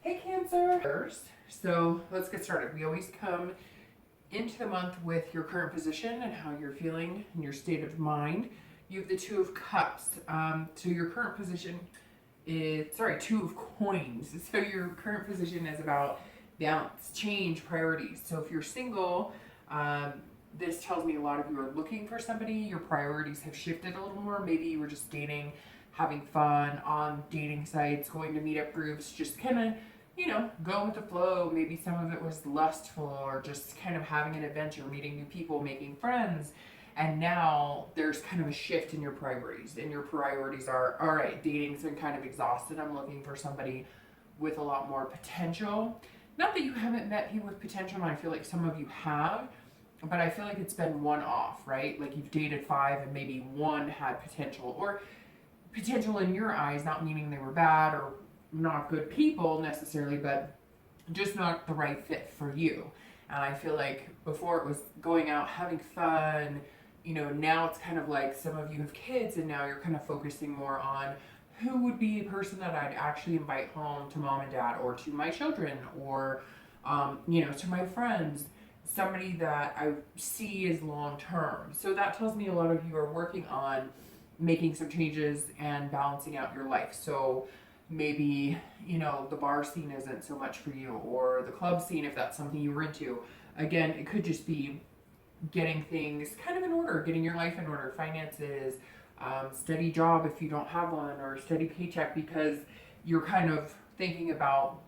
Hey Cancer! So let's get started. We always come into the month with your current position and how you're feeling and your state of mind. You have the Two of Cups. So your current position is, Two of Coins. So your current position is about balance, change, priorities. So if you're single, this tells me a lot of you are looking for somebody. Your priorities have shifted a little more. Maybe you were just dating, having fun on dating sites, going to meetup groups, just kind of, go with the flow. Maybe some of it was lustful or just kind of having an adventure, meeting new people, making friends. And now there's kind of a shift in your priorities. And your priorities are, all right, dating's been kind of exhausted. I'm looking for somebody with a lot more potential. Not that you haven't met people with potential, and I feel like some of you have, but I feel like it's been one off, right? Like you've dated 5 and maybe 1 had potential, or potential in your eyes, not meaning they were bad or not good people necessarily, but just not the right fit for you. And I feel like before it was going out, having fun, now it's kind of like some of you have kids and now you're kind of focusing more on who would be a person that I'd actually invite home to mom and dad or to my children or, to my friends, somebody that I see as long term. So that tells me a lot of you are working on making some changes and balancing out your life. So maybe, the bar scene isn't so much for you, or the club scene if that's something you were into. Again, it could just be getting things kind of in order, getting your life in order, finances, steady job if you don't have one, or steady paycheck, because you're kind of thinking about,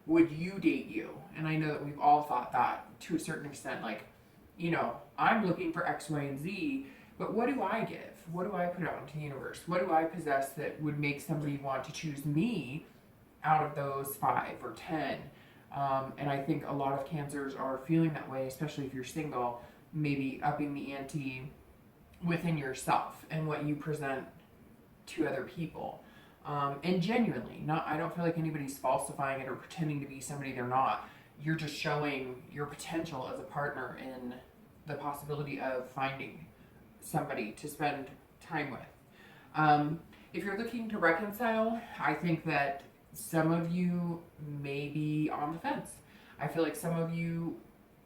would you date you? And I know that we've all thought that to a certain extent, like, I'm looking for X, Y, and Z, but what do I give? What do I put out into the universe? What do I possess that would make somebody want to choose me out of those 5 or 10? And I think a lot of Cancers are feeling that way, especially if you're single, maybe upping the ante within yourself and what you present to other people. And genuinely, I don't feel like anybody's falsifying it or pretending to be somebody they're not. You're just showing your potential as a partner in the possibility of finding somebody to spend time with. If you're looking to reconcile, I think that some of you may be on the fence. I feel like some of you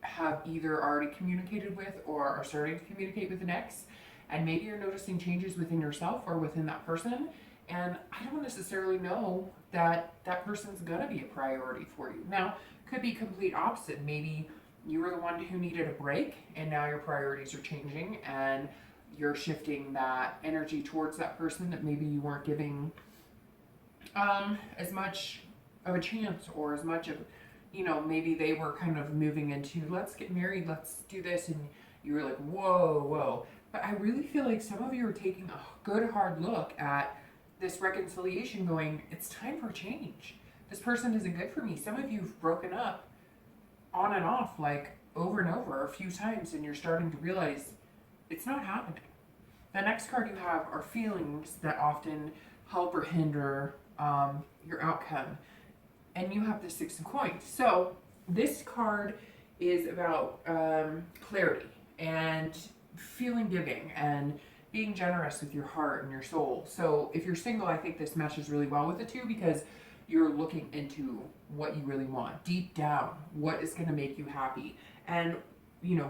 have either already communicated with or are starting to communicate with an ex, and maybe you're noticing changes within yourself or within that person, and I don't necessarily know that that person's gonna be a priority for you. Now, could be complete opposite. Maybe you were the one who needed a break and now your priorities are changing and you're shifting that energy towards that person that maybe you weren't giving as much of a chance, or as much of, maybe they were kind of moving into, let's get married, let's do this, and you were like, whoa. But I really feel like some of you are taking a good hard look at this reconciliation, going, it's time for change. This person isn't good for me. Some of you have broken up on and off, like over and over a few times, and you're starting to realize it's not happening. The next card you have are feelings that often help or hinder your outcome. And you have the 6 of Coins. So this card is about clarity and feeling giving and being generous with your heart and your soul. So if you're single, I think this meshes really well with the 2, because you're looking into what you really want deep down. What is going to make you happy? And,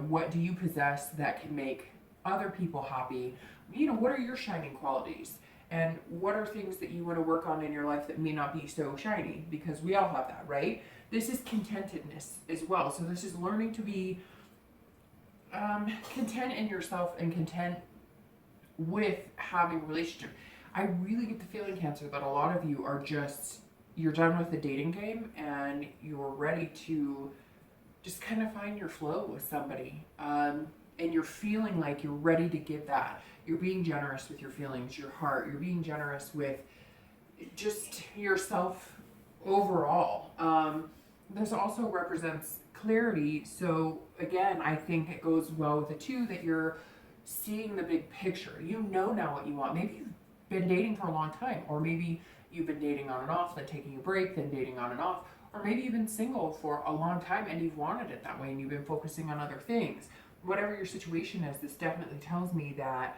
what do you possess that can make other people happy? What are your shining qualities? And what are things that you want to work on in your life that may not be so shiny? Because we all have that, right? This is contentedness as well. So this is learning to be content in yourself and content with having a relationship. I really get the feeling, Cancer, that a lot of you are you're done with the dating game and you're ready to just kind of find your flow with somebody. And you're feeling like you're ready to give that. You're being generous with your feelings, your heart. You're being generous with just yourself overall. This also represents clarity. So again, I think it goes well with the 2 that you're seeing the big picture. You know now what you want. Maybe you've been dating for a long time, or maybe you've been dating on and off, then taking a break, then dating on and off, or maybe you've been single for a long time and you've wanted it that way and you've been focusing on other things. Whatever your situation is, this definitely tells me that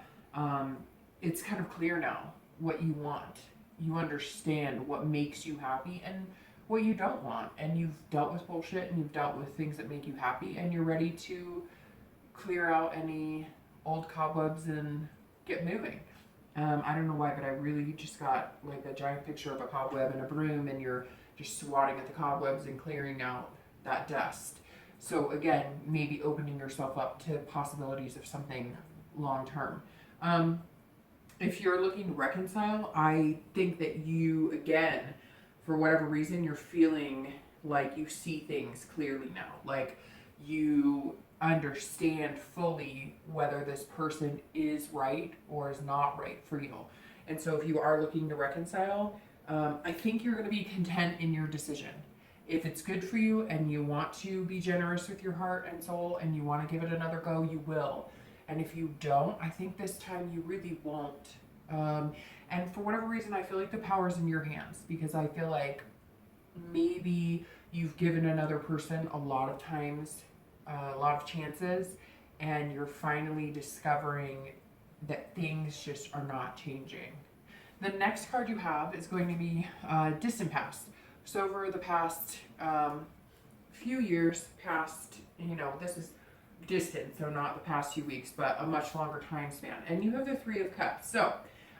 it's kind of clear now what you want. you understand what makes you happy and what you don't want. And you've dealt with bullshit and you've dealt with things that make you happy, and you're ready to clear out any old cobwebs and get moving. I don't know why, but I really just got like a giant picture of a cobweb and a broom, and you're just swatting at the cobwebs and clearing out that dust. So again, maybe opening yourself up to possibilities of something long term. If you're looking to reconcile, I think that you, again, for whatever reason, you're feeling like you see things clearly now. Like you understand fully whether this person is right or is not right for you. And so if you are looking to reconcile, I think you're going to be content in your decision. If it's good for you and you want to be generous with your heart and soul and you want to give it another go, you will. And if you don't, I think this time you really won't. And for whatever reason, I feel like the power's in your hands, because I feel like maybe you've given another person a lot of times, a lot of chances, and you're finally discovering that things just are not changing. The next card you have is going to be distant past. So over the past few years, past, this is distant, so not the past few weeks, but a much longer time span. And you have the Three of Cups. So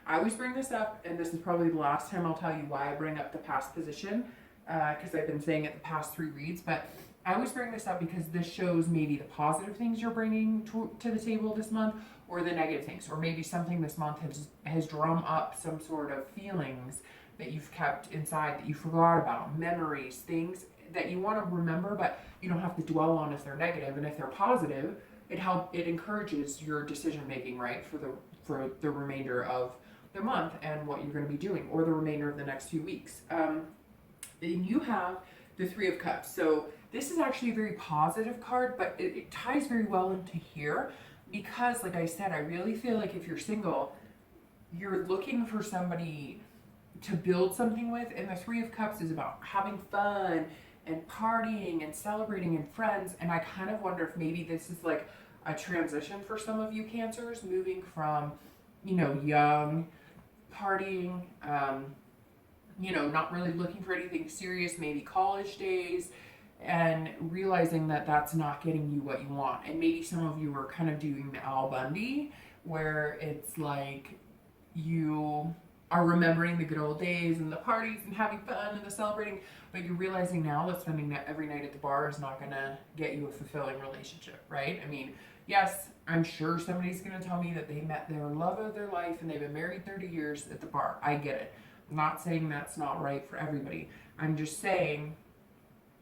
I always bring this up, and this is probably the last time I'll tell you why I bring up the past position, because I've been saying it the past 3 reads, but I always bring this up because this shows maybe the positive things you're bringing to the table this month, or the negative things, or maybe something this month has drummed up some sort of feelings that you've kept inside that you forgot about, memories, things that you want to remember, but you don't have to dwell on if they're negative. And if they're positive, it encourages your decision making, right, for the remainder of the month and what you're going to be doing, or the remainder of the next few weeks. And you have the Three of Cups. So this is actually a very positive card, but it ties very well into here, because like I said, I really feel like if you're single, you're looking for somebody to build something with, and the Three of Cups is about having fun and partying and celebrating and friends. And I kind of wonder if maybe this is like a transition for some of you Cancers, moving from, young, partying, not really looking for anything serious, maybe college days, and realizing that that's not getting you what you want. And maybe some of you are kind of doing the Al Bundy, where it's like you are remembering the good old days and the parties and having fun and the celebrating, but you're realizing now that spending every night at the bar is not going to get you a fulfilling relationship, right? I mean, yes, I'm sure somebody's going to tell me that they met their love of their life and they've been married 30 years at the bar. I get it. I'm not saying that's not right for everybody. I'm just saying,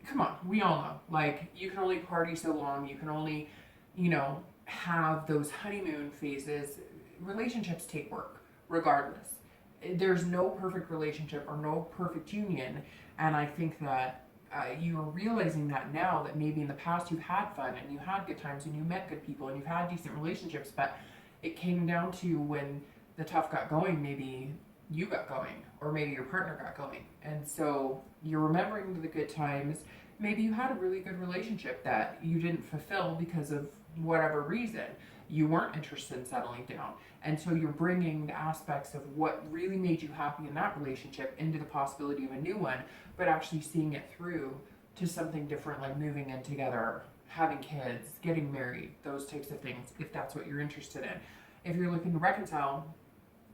come on, we all know. Like, you can only party so long. You can only, have those honeymoon phases. Relationships take work, regardless. There's no perfect relationship or no perfect union. And I think that you're realizing that now, that maybe in the past you've had fun and you had good times and you met good people and you've had decent relationships, but it came down to when the tough got going, maybe you got going, or maybe your partner got going. And so you're remembering the good times. Maybe you had a really good relationship that you didn't fulfill because of whatever reason. You weren't interested in settling down. And so you're bringing the aspects of what really made you happy in that relationship into the possibility of a new one, but actually seeing it through to something different, like moving in together, having kids, getting married, those types of things, if that's what you're interested in. If you're looking to reconcile,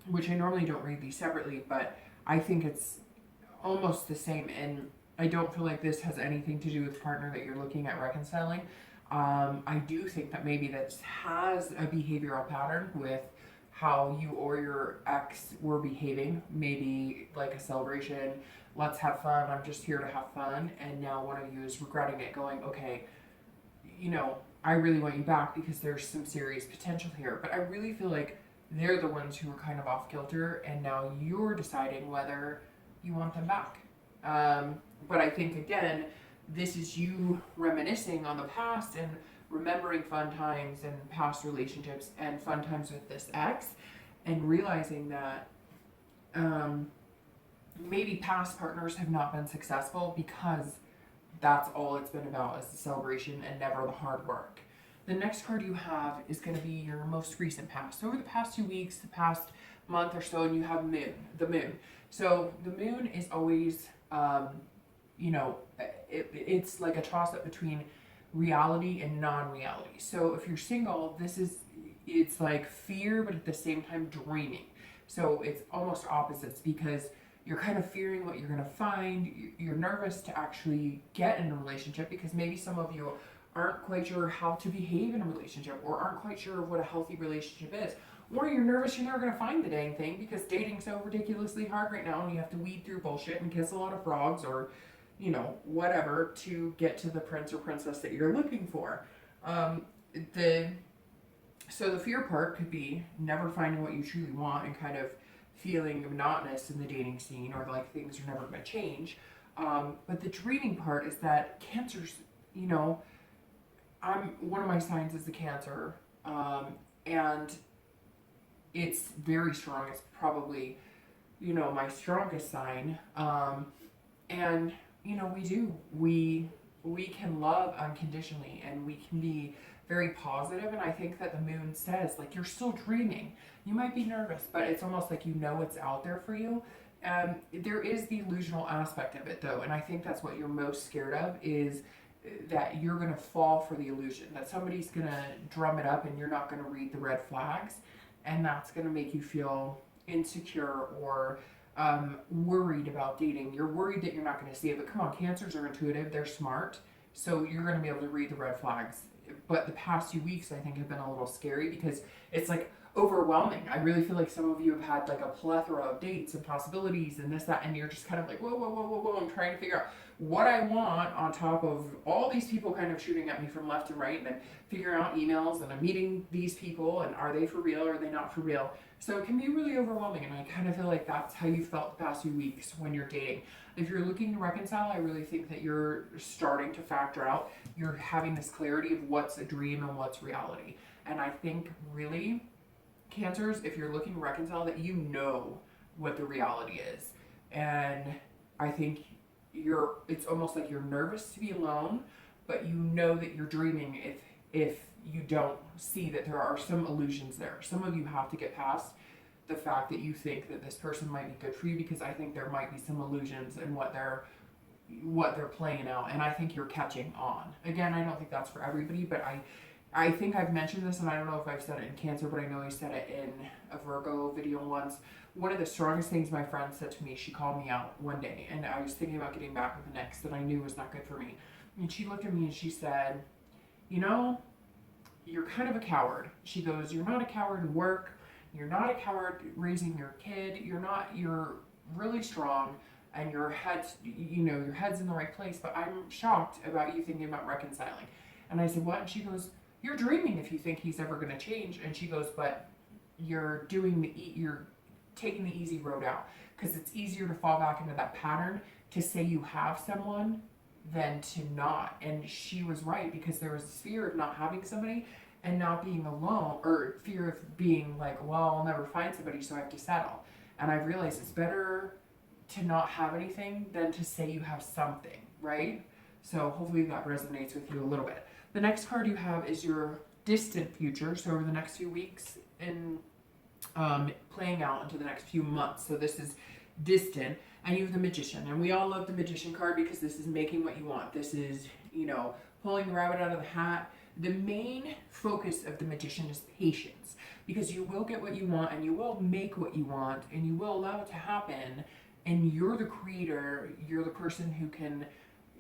which I normally don't read these separately, but I think it's almost the same, and I don't feel like this has anything to do with the partner that you're looking at reconciling. I do think that maybe this has a behavioral pattern with how you or your ex were behaving. Maybe like a celebration, let's have fun, I'm just here to have fun, and now one of you is regretting it, going, okay, I really want you back because there's some serious potential here. But I really feel like they're the ones who are kind of off kilter, and now you're deciding whether you want them back. But I think, again, this is you reminiscing on the past and remembering fun times and past relationships and fun times with this ex, and realizing that maybe past partners have not been successful because that's all it's been about, is the celebration and never the hard work. The next card you have is going to be your most recent past. So over the past 2 weeks, the past month or so, and you have the moon. So the moon is always, you know, it's like a toss up between reality and non-reality. So if you're single, it's like fear, but at the same time dreaming. So it's almost opposites, because you're kind of fearing what you're going to find. You're nervous to actually get in a relationship, because maybe some of you aren't quite sure how to behave in a relationship, or aren't quite sure what a healthy relationship is. Or you're nervous you're never going to find the dang thing, because dating's so ridiculously hard right now, and you have to weed through bullshit and kiss a lot of frogs, or you know, whatever, to get to the prince or princess that you're looking for. So the fear part could be never finding what you truly want and kind of feeling monotonous in the dating scene, or like things are never going to change. But the dreaming part is that Cancer's, you know, one of my signs is the Cancer, and it's very strong. It's probably, you know, my strongest sign. And you know, we can love unconditionally, and we can be very positive. And I think that the moon says, like, you're still dreaming. You might be nervous, but it's almost like you know it's out there for you. There is the illusional aspect of it, though, and I think that's what you're most scared of, is that you're going to fall for the illusion, that somebody's going to drum it up and you're not going to read the red flags, and that's going to make you feel insecure or worried about dating. You're worried that you're not going to see it, but come on, Cancers are intuitive, they're smart, so you're going to be able to read the red flags. But the past few weeks, I think, have been a little scary, because it's like overwhelming. I really feel like some of you have had like a plethora of dates and possibilities and this, that, and you're just kind of like, whoa, whoa, whoa, whoa, whoa, I'm trying to figure out what I want, on top of all these people kind of shooting at me from left and right, and then figuring out emails, and I'm meeting these people, and are they for real or are they not for real? So it can be really overwhelming, and I kind of feel like that's how you felt the past few weeks when you're dating. If you're looking to reconcile, I really think that you're starting to factor out, you're having this clarity of what's a dream and what's reality. And I think really, Cancers, if you're looking to reconcile, that you know what the reality is. And I think it's almost like you're nervous to be alone, but you know that you're dreaming if you don't see that there are some illusions there. Some of you have to get past the fact that you think that this person might be good for you, because I think there might be some illusions in what they're playing out, and I think you're catching on. Again, I don't think that's for everybody, but I think I've mentioned this, and I don't know if I've said it in Cancer, but I know I said it in a Virgo video once. One of the strongest things my friend said to me, she called me out one day, and I was thinking about getting back with an ex that I knew was not good for me. And she looked at me and she said, you know, you're kind of a coward. She goes, you're not a coward in work. You're not a coward raising your kid. You're really strong, and your head's in the right place, but I'm shocked about you thinking about reconciling. And I said, what? And she goes, you're dreaming if you think he's ever going to change. And she goes, but you're taking the easy road out, because it's easier to fall back into that pattern to say you have someone than to not. And she was right, because there was this fear of not having somebody and not being alone, or fear of being like, well, I'll never find somebody, so I have to settle. And I've realized it's better to not have anything than to say you have something, right? So hopefully that resonates with you a little bit. The next card you have is your distant future. So over the next few weeks, and playing out into the next few months. So this is distant, and you have the Magician. And we all love the Magician card, because this is making what you want. This is, you know, pulling the rabbit out of the hat. The main focus of the Magician is patience, because you will get what you want, and you will make what you want, and you will allow it to happen. And you're the creator. You're the person who can,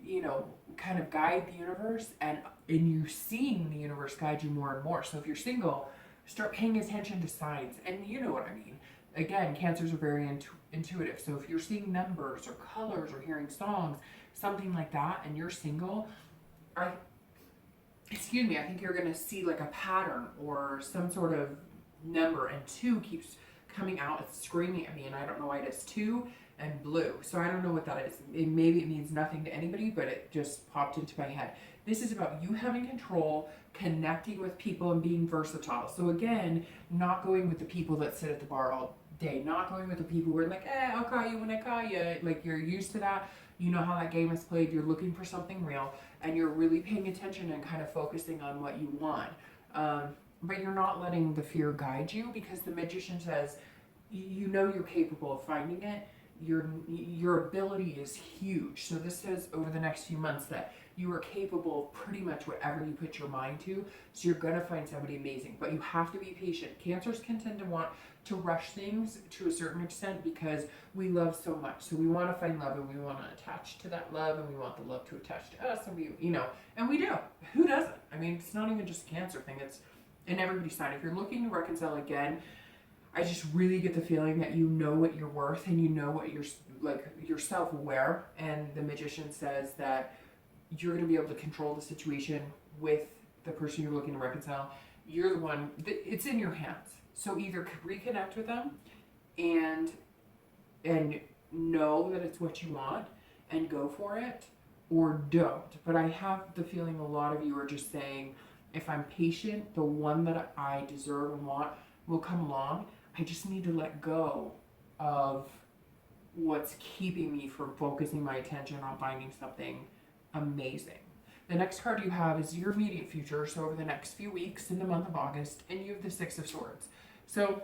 you know, kind of guide the universe, and you're seeing the universe guide you more and more. So if you're single, start paying attention to signs, and you know what I mean. Again, Cancers are very intuitive. So if you're seeing numbers or colors or hearing songs, something like that, and you're single, I think you're going to see like a pattern or some sort of number, and 2 keeps coming out. It's screaming at me, and I don't know why. It is 2 and blue. So I don't know what that is. Maybe it means nothing to anybody, but it just popped into my head. This is about you having control, connecting with people, and being versatile. So again, not going with the people that sit at the bar all day, not going with the people who are like, I'll call you when I call you. Like, you're used to that. You know how that game is played. You're looking for something real, and you're really paying attention and kind of focusing on what you want. But you're not letting the fear guide you, because the Magician says, you know you're capable of finding it. your ability is huge. So this says over the next few months that you are capable of pretty much whatever you put your mind to. So you're going to find somebody amazing, but you have to be patient. Cancers can tend to want to rush things to a certain extent because we love so much. So we want to find love, and we want to attach to that love, and we want the love to attach to us, and we, and we do. Who doesn't? I mean, it's not even just a Cancer thing. It's in everybody's sign. If you're looking to reconcile again, I just really get the feeling that you know what you're worth, and you know what you're self-aware. And the Magician says that you're going to be able to control the situation with the person you're looking to reconcile. You're the one, it's in your hands. So either reconnect with them and know that it's what you want and go for it, or don't. But I have the feeling a lot of you are just saying, if I'm patient, the one that I deserve and want will come along. I just need to let go of what's keeping me from focusing my attention on finding something amazing. The next card you have is your immediate future, so over the next few weeks in the month of August, and you have the Six of Swords. So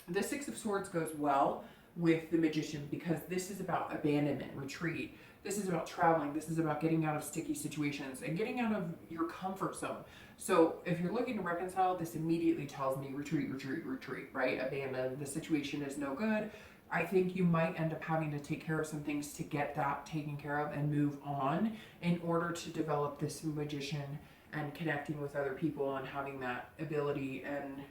the Six of Swords goes well with the Magician because this is about abandonment, retreat. This is about traveling. This is about getting out of sticky situations and getting out of your comfort zone. So if you're looking to reconcile, this immediately tells me retreat, retreat, retreat, right? Abandon. The situation is no good. I think you might end up having to take care of some things to get that taken care of and move on in order to develop this Magician and connecting with other people and having that ability and,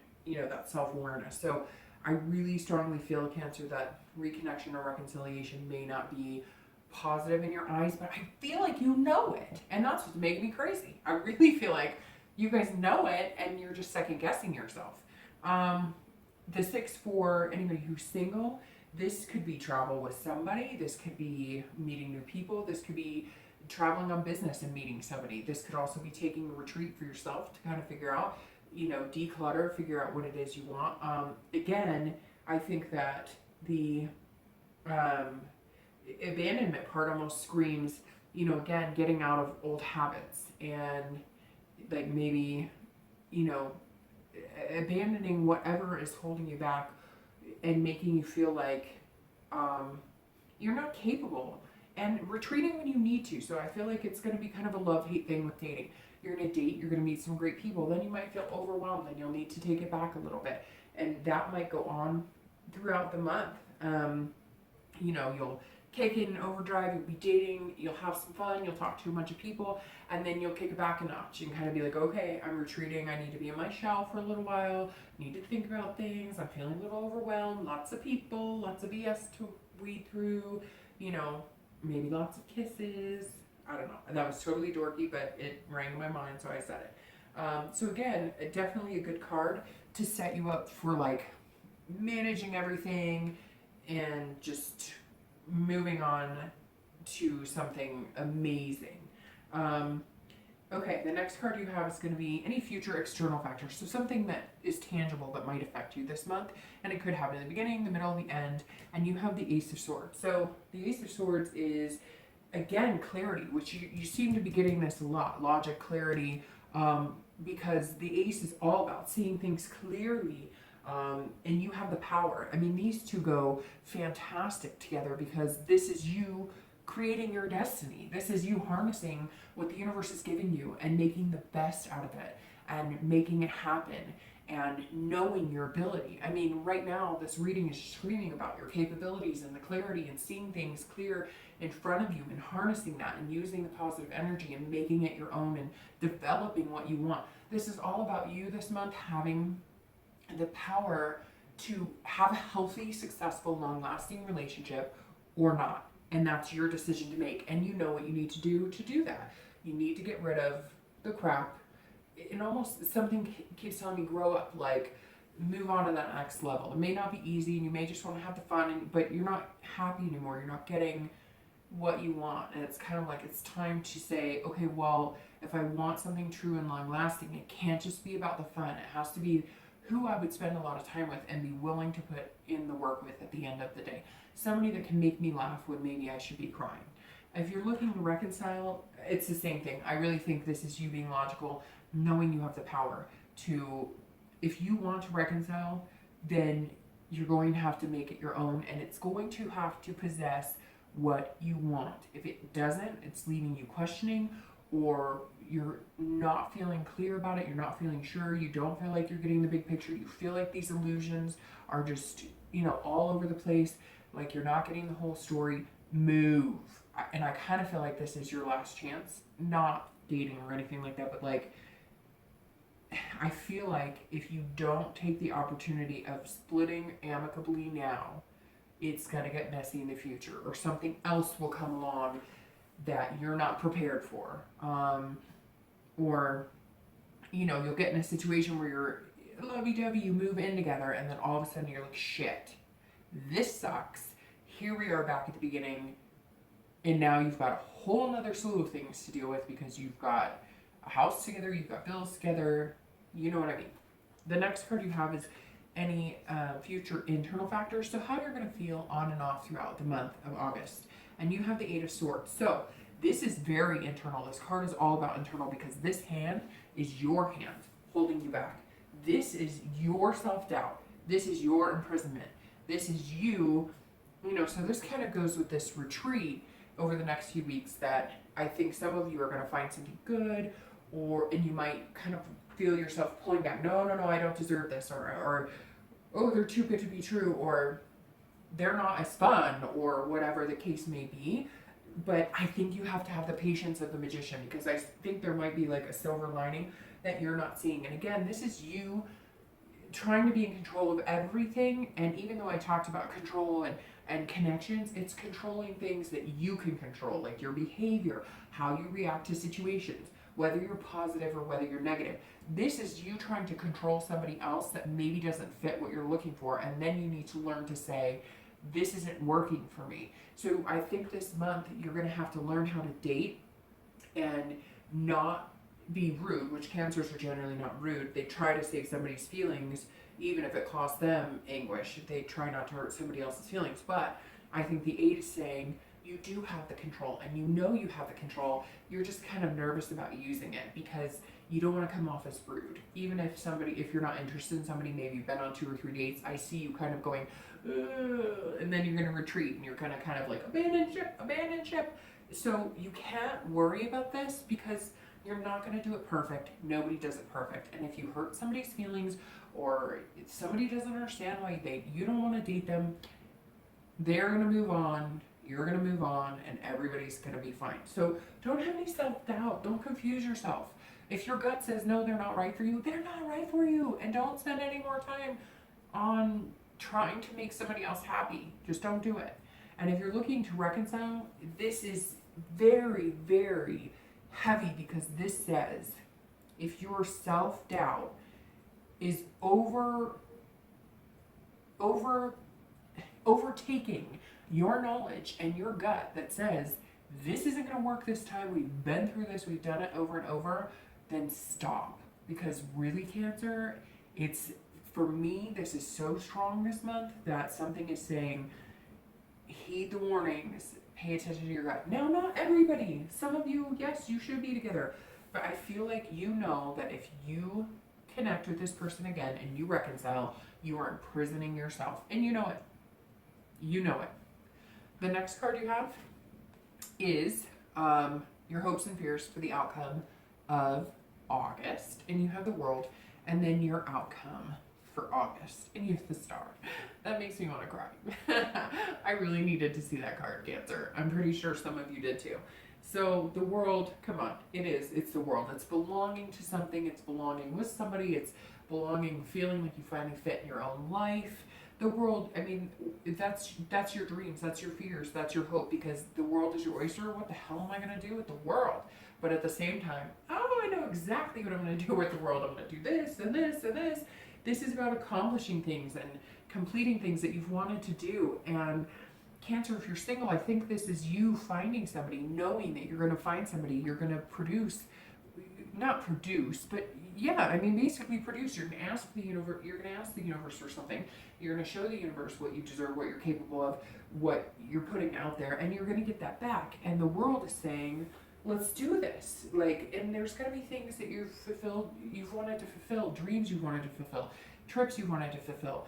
that self-awareness. So I really strongly feel, Cancer, that reconnection or reconciliation may not be positive in your eyes, but I feel like you know it. And that's what's making me crazy. I really feel like you guys know it and you're just second guessing yourself. The Six for anybody who's single, this could be travel with somebody. This could be meeting new people. This could be traveling on business and meeting somebody. This could also be taking a retreat for yourself to kind of figure out, declutter, figure out what it is you want. Again, I think that the abandonment part almost screams, again, getting out of old habits and like maybe, abandoning whatever is holding you back and making you feel like you're not capable, and retreating when you need to. So I feel like it's going to be kind of a love-hate thing with dating. You're going to date, you're going to meet some great people, then you might feel overwhelmed and you'll need to take it back a little bit. And that might go on throughout the month. You'll kick it in overdrive, you'll be dating, you'll have some fun, you'll talk to a bunch of people, and then you'll kick it back a notch and kind of be like, okay, I'm retreating, I need to be in my shell for a little while, need to think about things, I'm feeling a little overwhelmed, lots of people, lots of BS to weed through, maybe lots of kisses. I don't know. That was totally dorky, but it rang in my mind, so I said it. So again, definitely a good card to set you up for like managing everything and just moving on to something amazing. Okay, the next card you have is going to be any future external factors. So something that is tangible that might affect you this month, and it could happen in the beginning, the middle, the end, and you have the Ace of Swords. So the Ace of Swords is, again, clarity, which you seem to be getting this a lot, logic, clarity, because the Ace is all about seeing things clearly, and you have the power. I mean, these two go fantastic together because this is you creating your destiny. This is you harnessing what the universe is giving you and making the best out of it and making it happen and knowing your ability. I mean, right now, this reading is screaming about your capabilities and the clarity and seeing things clear in front of you and harnessing that and using the positive energy and making it your own and developing what you want. This is all about you this month having the power to have a healthy, successful, long-lasting relationship or not. And that's your decision to make. And you know what you need to do that. You need to get rid of the crap. And almost something keeps telling me grow up, like move on to that next level. It may not be easy and you may just want to have the fun, but you're not happy anymore. You're not getting what you want. And it's kind of like it's time to say, okay, well, if I want something true and long lasting, it can't just be about the fun. It has to be who I would spend a lot of time with and be willing to put in the work with at the end of the day. Somebody that can make me laugh when maybe I should be crying. If you're looking to reconcile, it's the same thing. I really think this is you being logical, knowing you have the power to, if you want to reconcile, then you're going to have to make it your own, and it's going to have to possess what you want. If it doesn't, it's leaving you questioning, or you're not feeling clear about it, you're not feeling sure, you don't feel like you're getting the big picture, you feel like these illusions are just, you know, all over the place, like you're not getting the whole story. Move. And I kind of feel like this is your last chance, not dating or anything like that, but like, I feel like if you don't take the opportunity of splitting amicably now, it's going to get messy in the future, or something else will come along that you're not prepared for. Or, you know, you'll get in a situation where you're lovey-dovey, you move in together, and then all of a sudden you're like, shit, this sucks. Here we are back at the beginning, and now you've got a whole nother slew of things to deal with because you've got a house together, you've got bills together, you know what I mean. The next card you have is any future internal factors, so how you're going to feel on and off throughout the month of August. And you have the Eight of Swords. So this is very internal. This card is all about internal because this hand is your hand holding you back. This is your self-doubt. This is your imprisonment. This is you, you know, so this kind of goes with this retreat over the next few weeks that I think some of you are going to find something good, and you might kind of feel yourself pulling back. No, I don't deserve this, or oh, they're too good to be true, or they're not as fun, or whatever the case may be. But I think you have to have the patience of the magician, because I think there might be like a silver lining that you're not seeing. And again, this is you trying to be in control of everything. And even though I talked about control and connections, it's controlling things that you can control, like your behavior, how you react to situations, whether you're positive or whether you're negative. This is you trying to control somebody else that maybe doesn't fit what you're looking for, and then you need to learn to say, this isn't working for me. So I think this month you're going to have to learn how to date and not be rude, which Cancers are generally not rude. They try to save somebody's feelings, even if it costs them anguish. They try not to hurt somebody else's feelings. But I think the Eight is saying, you do have the control, and you know you have the control. You're just kind of nervous about using it because you don't want to come off as rude. Even if you're not interested in somebody, maybe you've been on 2 or 3 dates, I see you kind of going, ugh, and then you're going to retreat and you're going to kind of like abandon ship. So you can't worry about this because you're not going to do it perfect. Nobody does it perfect. And if you hurt somebody's feelings, or if somebody doesn't understand why you date, you don't want to date them, they're going to move on. You're going to move on, and everybody's going to be fine. So don't have any self-doubt. Don't confuse yourself. If your gut says, no, they're not right for you, they're not right for you. And don't spend any more time on trying to make somebody else happy. Just don't do it. And if you're looking to reconcile, this is very, very heavy, because this says if your self-doubt is overtaking your knowledge and your gut that says, this isn't going to work this time, we've been through this, we've done it over and over, then stop. Because really, Cancer, for me, this is so strong this month that something is saying, heed the warnings, pay attention to your gut. Now, not everybody. Some of you, yes, you should be together. But I feel like you know that if you connect with this person again and you reconcile, you are imprisoning yourself. And you know it. You know it. The next card you have is your hopes and fears for the outcome of August. And you have the World. And then your outcome for August. And you have the Star. That makes me want to cry. I really needed to see that card, Cancer. I'm pretty sure some of you did too. So the World, come on, it's the World. It's belonging to something, it's belonging with somebody, it's belonging, feeling like you finally fit in your own life. The World, I mean, that's your dreams, that's your fears, that's your hope, because the world is your oyster. What the hell am I going to do with the world? But at the same time, oh, I know exactly what I'm going to do with the world. I'm going to do this and this and this. This is about accomplishing things and completing things that you've wanted to do. And Cancer, if you're single, I think this is you finding somebody, knowing that you're going to find somebody, you're going to produce, not produce, but yeah, I mean, basically produce. You're going to ask the universe for something. You're going to show the universe what you deserve, what you're capable of, what you're putting out there, and you're going to get that back. And the world is saying, let's do this. And there's going to be things that you've wanted to fulfill, dreams you wanted to fulfill, trips you wanted to fulfill.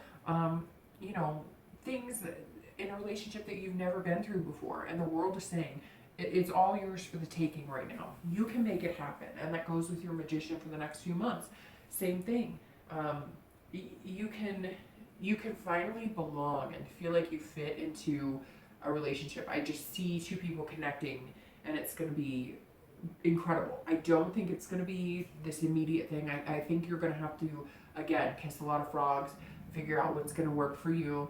you know, things in a relationship that you've never been through before. And the world is saying, it's all yours for the taking right now. You can make it happen. And that goes with your magician for the next few months. Same thing. You can finally belong and feel like you fit into a relationship. I just see two people connecting, and it's going to be incredible. I don't think it's going to be this immediate thing. I think you're going to have to, again, kiss a lot of frogs, figure out what's going to work for you.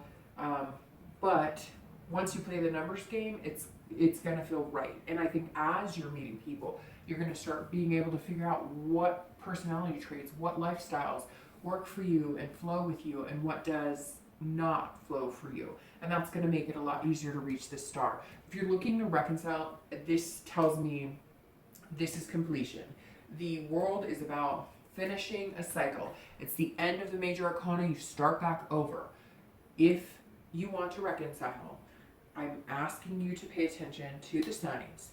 But once you play the numbers game, it's going to feel right. And I think as you're meeting people, you're going to start being able to figure out what personality traits, what lifestyles work for you and flow with you, and what does not flow for you. And that's going to make it a lot easier to reach this star. If you're looking to reconcile, this tells me this is completion. The world is about finishing a cycle. It's the end of the major arcana. You start back over. If you want to reconcile, I'm asking you to pay attention to the signs.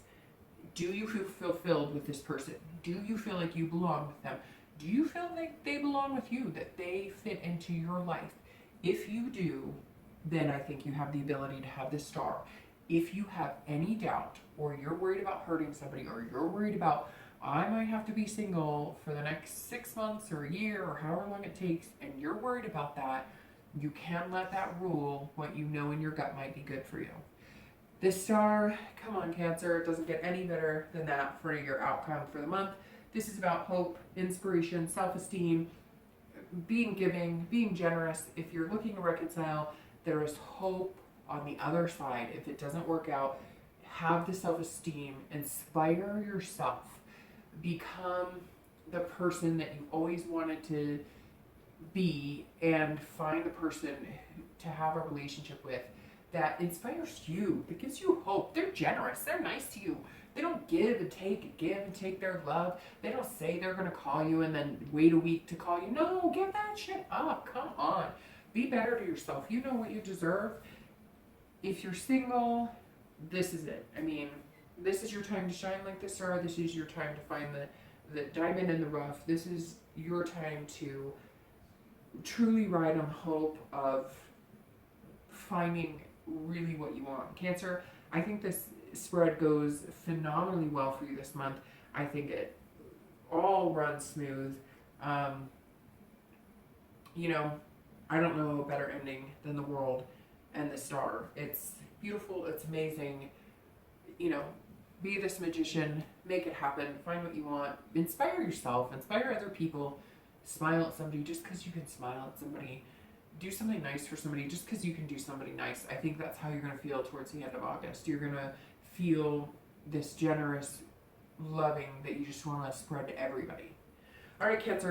Do you feel fulfilled with this person? Do you feel like you belong with them? Do you feel like they belong with you, that they fit into your life? If you do, then I think you have the ability to have this star. If you have any doubt, or you're worried about hurting somebody, or you're worried about, I might have to be single for the next 6 months or a year or however long it takes, and you're worried about that, you can let that rule what you know in your gut might be good for you. This star, come on, Cancer, it doesn't get any better than that for your outcome for the month. This is about hope, inspiration, self-esteem, being giving, being generous. If you're looking to reconcile, there is hope on the other side. If it doesn't work out, have the self-esteem, inspire yourself, become the person that you always wanted to be, and find the person to have a relationship with that inspires you, that gives you hope. They're generous, they're nice to you. They don't give and take their love. They don't say they're going to call you and then wait a week to call you. No, give that shit up. Come on. Be better to yourself. You know what you deserve. If you're single, this is it. I mean, this is your time to shine like the star. This is your time to find the diamond in the rough. This is your time to truly ride on hope of finding really what you want. Cancer, I think this spread goes phenomenally well for you this month. I think it all runs smooth. You know, I don't know a better ending than the world and the star. It's beautiful, it's amazing. You know, be this magician, make it happen, find what you want, inspire yourself, inspire other people, smile at somebody just because you can smile at somebody. Do something nice for somebody just because you can do somebody nice. I think that's how you're going to feel towards the end of August. You're going to feel this generous loving that you just want to spread to everybody. All right, Cancer.